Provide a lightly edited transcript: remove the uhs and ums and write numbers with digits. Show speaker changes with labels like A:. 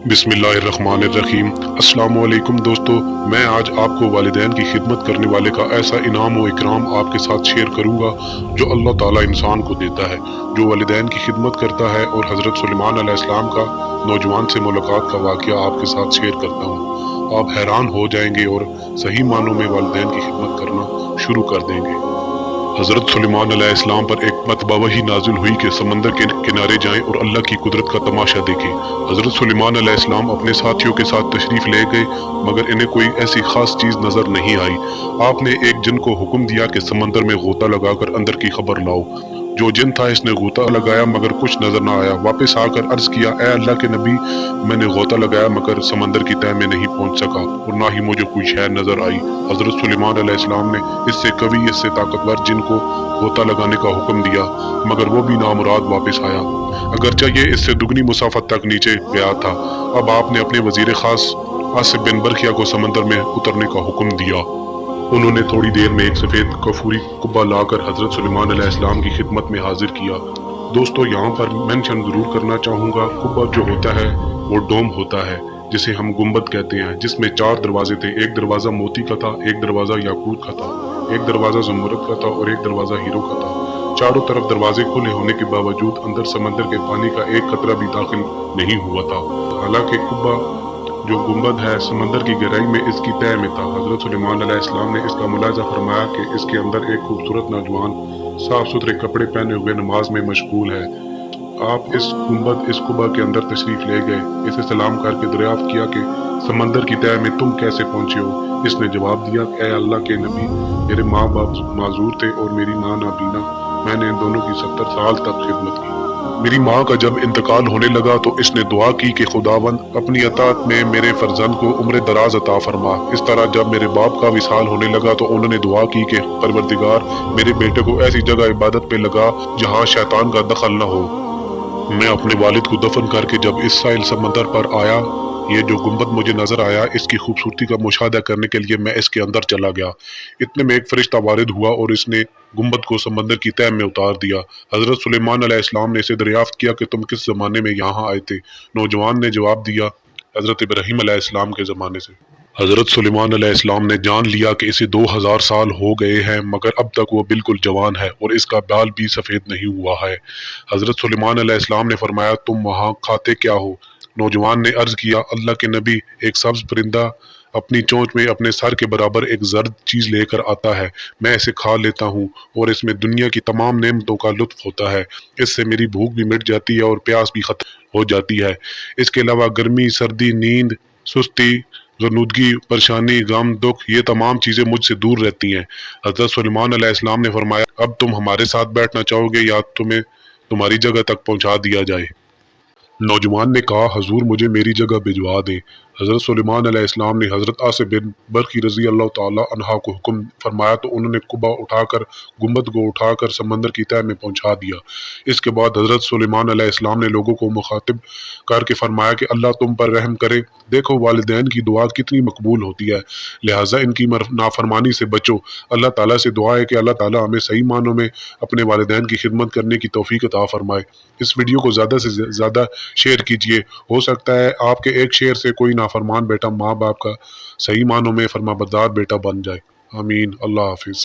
A: बिस्मिल्लाहिर्रहमानिर्रहीम। अस्सलाम वालेकुम दोस्तों, मैं आज आपको वालिदैन की खिदमत करने वाले का ऐसा इनाम व इकराम आपके साथ शेयर करूंगा जो अल्लाह ताला इंसान को देता है, जो वालिदैन की खिदमत करता है। और हज़रत सुलेमान अलैहिस्सलाम का नौजवान से मुलाकात का वाक़या आपके साथ शेयर करता हूँ। आप हैरान हो जाएंगे और सही मानों में वालिदैन की खिदमत करना शुरू कर देंगे। हज़रत सुलेमान अलैहिस्सलाम पर एक मरतबा वही नाजिल हुई कि समंदर के किनारे जाएं और अल्लाह की कुदरत का तमाशा देखें। हज़रत सुलेमान अलैहिस्सलाम अपने साथियों के साथ तशरीफ़ ले गए, मगर इन्हें कोई ऐसी ख़ास चीज़ नज़र नहीं आई। आपने एक जिन को हुक्म दिया कि समंदर में गोता लगाकर अंदर की खबर लाओ। जो जिन था इसने गोता लगाया मगर कुछ नजर ना आया। वापस आकर अर्ज किया, ए अल्लाह के नबी, मैंने गोता लगाया मगर समंदर की तह में नहीं पहुंच सका और ना ही मुझे कोई शय नजर आई। हजरत सुलेमान अलैहिस्सलाम ने इससे कवि, इससे ताकतवर जिन को गोता लगाने का हुक्म दिया, मगर वो भी नामुराद वापस आया, अगरचे ये इससे दुगनी मुसाफत तक नीचे गया था। अब आपने अपने वजीर खास आसिफ बिन बरखिया को समंदर में उतरने का हुक्म दिया। उन्होंने थोड़ी देर में एक सफेद कफूरी कुब्बा लाकर हजरत सुलेमान अलैहिस्सलाम की खिदमत में हाजिर किया। दोस्तों, यहाँ पर मेंशन जरूर करना चाहूँगा, कुब्बा जो होता है वो डोम होता है, जिसे हम गुम्बद कहते हैं, जिसमें 4 दरवाजे थे। एक दरवाजा मोती का था, एक दरवाजा याकूत का था, एक दरवाजा जमुरद का था और एक दरवाजा हीरो का था। चारों तरफ दरवाजे खुले होने के बावजूद अंदर समंदर के पानी का एक कतरा भी दाखिल नहीं हुआ था। हालांकि कुब्बा जो गुंबद है समंदर की गहराई में इसकी तह में था। हजरत सुलेमान अलैहिस्सलाम ने इसका मुलाजा फरमाया कि इसके अंदर एक खूबसूरत नौजवान साफ सुथरे कपड़े पहने हुए नमाज में मशगूल है। आप इस कुब्बा के अंदर तशरीफ ले गए, इसे सलाम करके दरियाफ्त किया कि समंदर की तह में तुम कैसे पहुंचे हो। इसने जवाब दिया, ए अल्लाह के नबी, मेरे माँ बाप माजूर थे और मेरी माँ नाबीना। मैंने इन दोनों की 70 साल तक खिदमत की। मेरी माँ का जब इंतकाल होने लगा तो इसने दुआ की कि खुदावंद अपनी अतात में मेरे फर्जंद को उम्र दराज अता फरमा। इस तरह जब मेरे बाप का विसाल होने लगा तो उन्होंने दुआ की कि परवरदिगार मेरे बेटे को ऐसी जगह इबादत पे लगा जहाँ शैतान का दखल न हो। मैं अपने वालिद को दफन करके जब इस साहिल समंदर पर आया, ये जो गुंबद मुझे नजर आया, इसकी खूबसूरती का मुशाहदा करने के लिए मैं इसके अंदर चला गया। इतने में एक फरिश्ता वारिद हुआ और इसने गुंबद को समंदर की तह में उतार दिया। हजरत सुलेमान अलैहिस्सलाम ने इसे दरियाफ्त किया कि तुम किस जमाने में यहाँ आए थे। नौजवान ने जवाब दिया, हजरत इब्राहिम अलैहिस्सलाम के जमाने से। हजरत सुलेमान अलैहिस्सलाम ने जान लिया कि इसे 2000 साल हो गए हैं, मगर अब तक वो बिल्कुल जवान है और इसका बाल भी सफेद नहीं हुआ है। हजरत सुलेमान अलैहिस्सलाम ने फरमाया, तुम वहाँ खाते क्या हो। नौजवान ने अर्ज किया, अल्लाह के नबी, एक सब्ज परिंदा अपनी चोंच में अपने सर के बराबर एक जर्द चीज लेकर आता है, मैं इसे खा लेता हूँ और इसमें दुनिया की तमाम नेमतों का लुत्फ होता है। इससे मेरी भूख भी मिट जाती है और प्यास भी खत्म हो जाती है। इसके अलावा गर्मी, सर्दी, नींद, सुस्ती, ज़नूदगी, परेशानी, गम, दुख, ये तमाम चीज़ें मुझसे दूर रहती हैं। हज़रत सुलेमान अलैहिस्सलाम ने फरमाया, अब तुम हमारे साथ बैठना चाहोगे या तुम्हें तुम्हारी जगह तक पहुंचा दिया जाए। नौजवान ने कहा, हजूर मुझे मेरी जगह भिजवा दें। हज़रत सुलेमान अलैहिस्सलाम ने हज़रत आसिफ बिन बरखी रजी अल्लाह ताला अन्हा को हुक्म फरमाया तो उन्होंने कुब्बा उठाकर गुंबद को उठाकर समंदर की तह में पहुंचा दिया। इसके बाद हज़रत सुलेमान अलैहिस्सलाम ने लोगों को मुखातिब करके फरमाया कि अल्लाह तुम पर रहम करे। देखो वालिदैन की दुआ कितनी मकबूल होती है, लिहाजा इनकी नाफरमानी से बचो। अल्लाह ताला से दुआ है कि अल्लाह ताला हमें सही मानों में अपने वालिदैन की खिदमत करने की तौफीक अता फरमाए। इस वीडियो को ज़्यादा से ज़्यादा शेयर कीजिए। हो सकता है आपके एक शेयर से कोई नाफरमान बेटा माँ बाप का सही मानों में फरमाबरदार बेटा बन जाए। आमीन। अल्लाह हाफिज।